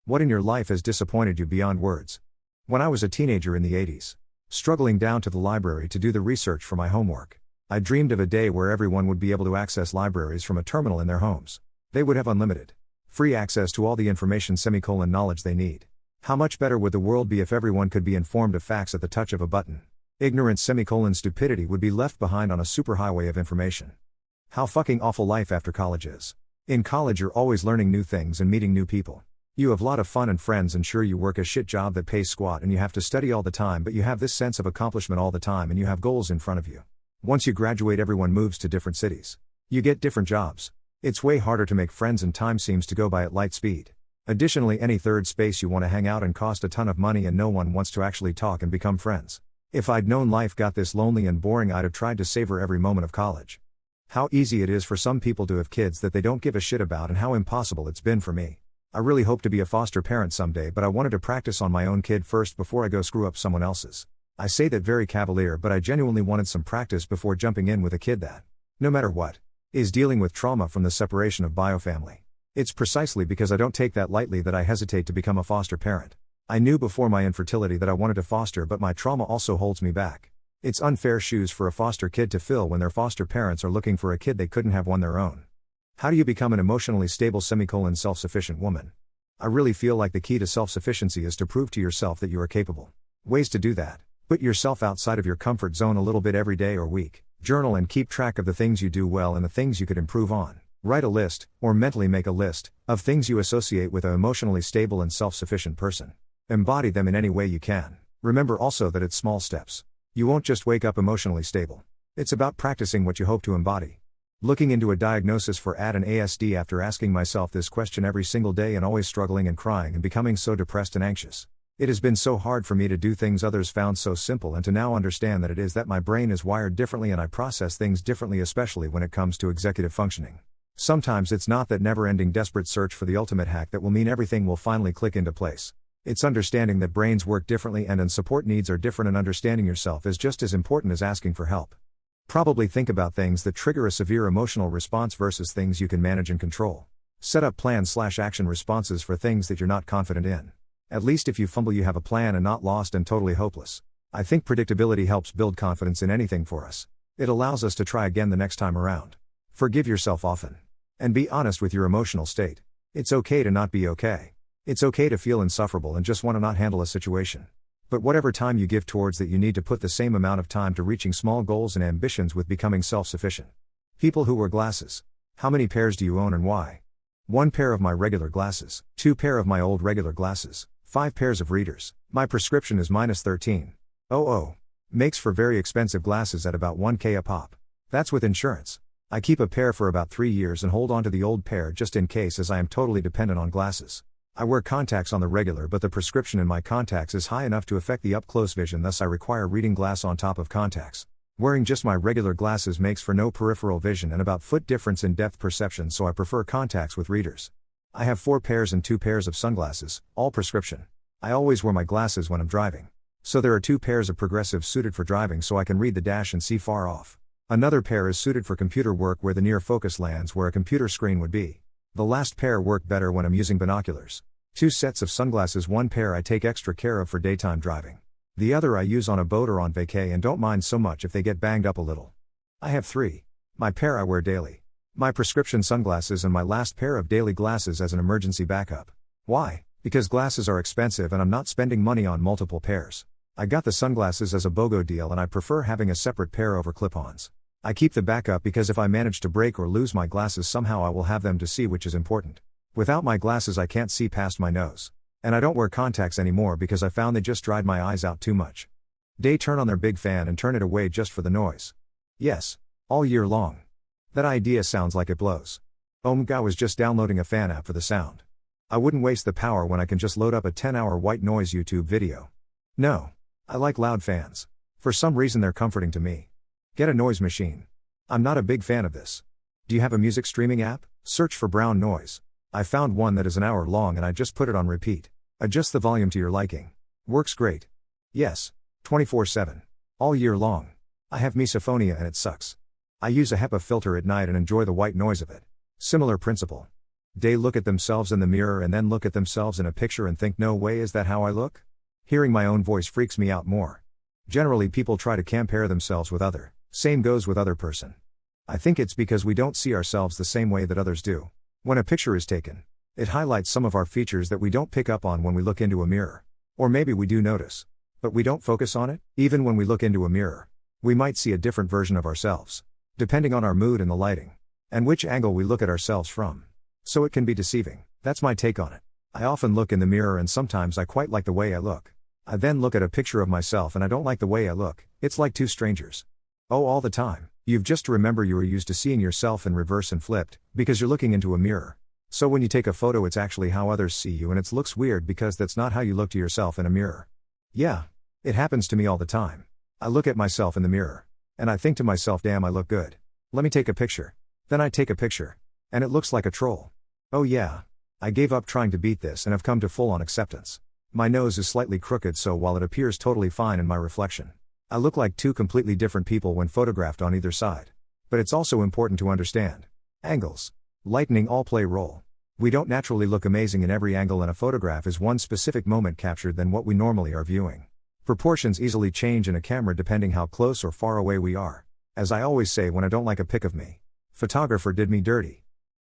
What in your life has disappointed you beyond words? When I was a teenager in the 80s, struggling down to the library to do the research for my homework, I dreamed of a day where everyone would be able to access libraries from a terminal in their homes. They would have unlimited, free access to all the information knowledge they need. How much better would the world be if everyone could be informed of facts at the touch of a button? Ignorance stupidity would be left behind on a superhighway of information. How fucking awful life after college is. In college you're always learning new things and meeting new people. You have a lot of fun and friends, and sure, you work a shit job that pays squat and you have to study all the time, but you have this sense of accomplishment all the time and you have goals in front of you. Once you graduate, everyone moves to different cities. You get different jobs. It's way harder to make friends and time seems to go by at light speed. Additionally, any third space you want to hang out in cost a ton of money and no one wants to actually talk and become friends. If I'd known life got this lonely and boring, I'd have tried to savor every moment of college. How easy it is for some people to have kids that they don't give a shit about, and how impossible it's been for me. I really hope to be a foster parent someday, but I wanted to practice on my own kid first before I go screw up someone else's. I say that very cavalier, but I genuinely wanted some practice before jumping in with a kid that, no matter what, is dealing with trauma from the separation of biofamily. It's precisely because I don't take that lightly that I hesitate to become a foster parent. I knew before my infertility that I wanted to foster, but my trauma also holds me back. It's unfair shoes for a foster kid to fill when their foster parents are looking for a kid they couldn't have one their own. How do you become an emotionally stable self-sufficient woman? I really feel like the key to self-sufficiency is to prove to yourself that you are capable. Ways to do that: put yourself outside of your comfort zone a little bit every day or week. Journal and keep track of the things you do well and the things you could improve on. Write a list, or mentally make a list, of things you associate with an emotionally stable and self-sufficient person. Embody them in any way you can. Remember also that it's small steps. You won't just wake up emotionally stable. It's about practicing what you hope to embody. Looking into a diagnosis for AD and ASD after asking myself this question every single day and always struggling and crying and becoming so depressed and anxious. It has been so hard for me to do things others found so simple, and to now understand that it is that my brain is wired differently and I process things differently, especially when it comes to executive functioning. Sometimes it's not that never-ending desperate search for the ultimate hack that will mean everything will finally click into place. It's understanding that brains work differently and support needs are different, and understanding yourself is just as important as asking for help. Probably think about things that trigger a severe emotional response versus things you can manage and control. Set up plan/action responses for things that you're not confident in. At least if you fumble, you have a plan and not lost and totally hopeless. I think predictability helps build confidence in anything for us. It allows us to try again the next time around. Forgive yourself often. And be honest with your emotional state. It's okay to not be okay. It's okay to feel insufferable and just want to not handle a situation. But whatever time you give towards that, you need to put the same amount of time to reaching small goals and ambitions with becoming self-sufficient. People who wear glasses. How many pairs do you own and why? 1 pair of my regular glasses, 2 pair of my old regular glasses, 5 pairs of readers. My prescription is -13,000. Makes for very expensive glasses at about 1K a pop. That's with insurance. I keep a pair for about 3 years and hold on to the old pair just in case, as I am totally dependent on glasses. I wear contacts on the regular, but the prescription in my contacts is high enough to affect the up-close vision, thus I require reading glass on top of contacts. Wearing just my regular glasses makes for no peripheral vision and about foot difference in depth perception, so I prefer contacts with readers. I have 4 pairs and 2 pairs of sunglasses, all prescription. I always wear my glasses when I'm driving. So there are 2 pairs of progressive suited for driving so I can read the dash and see far off. Another pair is suited for computer work where the near focus lands where a computer screen would be. The last pair work better when I'm using binoculars. 2 sets of sunglasses, 1 pair I take extra care of for daytime driving. The other I use on a boat or on vacay and don't mind so much if they get banged up a little. I have 3. My pair I wear daily. My prescription sunglasses and my last pair of daily glasses as an emergency backup. Why? Because glasses are expensive and I'm not spending money on multiple pairs. I got the sunglasses as a BOGO deal and I prefer having a separate pair over clip-ons. I keep the backup because if I manage to break or lose my glasses somehow, I will have them to see, which is important. Without my glasses I can't see past my nose. And I don't wear contacts anymore because I found they just dried my eyes out too much. They turn on their big fan and turn it away just for the noise. Yes. All year long. That idea sounds like it blows. I was just downloading a fan app for the sound. I wouldn't waste the power when I can just load up a 10-hour white noise YouTube video. No. I like loud fans. For some reason they're comforting to me. Get a noise machine. I'm not a big fan of this. Do you have a music streaming app? Search for brown noise. I found one that is an hour long and I just put it on repeat. Adjust the volume to your liking. Works great. Yes. 24/7. All year long. I have misophonia and it sucks. I use a HEPA filter at night and enjoy the white noise of it. Similar principle. They look at themselves in the mirror and then look at themselves in a picture and think, no way, is that how I look? Hearing my own voice freaks me out more. Generally people try to compare themselves with other. Same goes with other person. I think it's because we don't see ourselves the same way that others do. When a picture is taken, it highlights some of our features that we don't pick up on when we look into a mirror. Or maybe we do notice, but we don't focus on it. Even when we look into a mirror, we might see a different version of ourselves, depending on our mood and the lighting, and which angle we look at ourselves from. So it can be deceiving. That's my take on it. I often look in the mirror and sometimes I quite like the way I look. I then look at a picture of myself and I don't like the way I look. It's like two strangers. Oh, all the time. You've just to remember you are used to seeing yourself in reverse and flipped, because you're looking into a mirror. So when you take a photo, it's actually how others see you, and it looks weird because that's not how you look to yourself in a mirror. Yeah. It happens to me all the time. I look at myself in the mirror, and I think to myself, damn, I look good. Let me take a picture. Then I take a picture, and it looks like a troll. Oh yeah. I gave up trying to beat this and have come to full-on acceptance. My nose is slightly crooked, so while it appears totally fine in my reflection, I look like two completely different people when photographed on either side. But it's also important to understand. Angles, lighting all play role. We don't naturally look amazing in every angle, and a photograph is one specific moment captured than what we normally are viewing. Proportions easily change in a camera depending how close or far away we are. As I always say when I don't like a pic of me, photographer did me dirty.